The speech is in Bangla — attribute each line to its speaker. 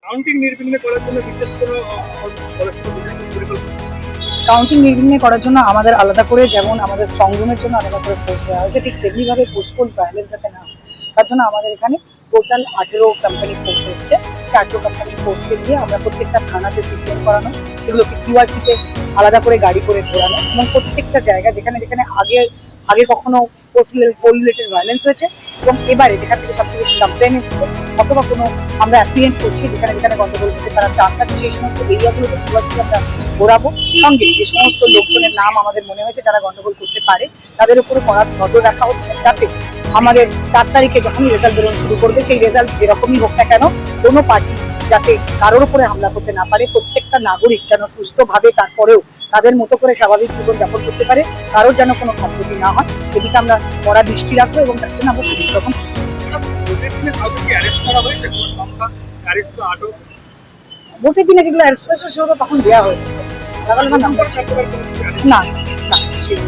Speaker 1: কাউন্টিং নির্বিঘ্নে করার জন্য বিশেষ কোনো পরিকল্পনা?
Speaker 2: কাউন্টিং নির্বিঘ্নে করার জন্য আমাদের আলাদা করে, যেমন আমাদের স্ট্রং রুমের জন্য আলাদা করে ফোর্স দেওয়া হয়েছে, ঠিক তেমনিভাবে পোস্টপোল ভায়োলেন্স যাতে না হয় তার জন্য আমাদের এখানে টোটাল 18 কোম্পানি ফোর্স এসছে। সেই 18 কোম্পানি ফোর্সকে দিয়ে আমরা প্রত্যেকটা থানাতে সিপিএম করানো, সেগুলোকে কিউআরটিতে আলাদা করে গাড়ি করে ঘোরানো, এবং প্রত্যেকটা জায়গা যেখানে যেখানে আগে আগে কখনো পোল রিলেটেড ভায়োলেন্স হয়েছে এবং এবারে যেখান থেকে সবচেয়ে বেশি কমপ্লেন এসছে অথবা কোনো আমরা অ্যাপ্রিহেন্ড করছি যেখানে যেখানে গন্ডগোল হতে তারা চান্স আছে, সেই সমস্ত এরিয়াগুলোকে কিউআরটিতে আমরা ঘোরাবো। সঙ্গে যে সমস্ত লোকজনের নাম আমাদের মনে হয়েছে যারা গন্ডগোল করতে পারে তাদের উপরে কড়া নজর রাখা হচ্ছে, যাতে আমাদের 4 তারিখে যখনই রেজাল্ট বেরোনো শুরু করবে সেই রেজাল্ট যেরকমই হোক না কেন কোনো পার্টি যাতে কারোর উপরে হামলা করতে না পারে, প্রত্যেকটা নাগরিক যেন সুস্থভাবে তারপরেও তাদের মতো করে স্বাভাবিক জীবন যাপন করতে পারে, কারোর যেন কোনো ক্ষতি না হয় সেদিকে আমরা কড়া দৃষ্টি রাখবো এবং তার জন্য আমরা সমস্ত রকম ভোটের দিনে যেগুলো অ্যারেস্ট করেছে সেগুলো তখন দেওয়া হয়েছে। না না ঠিক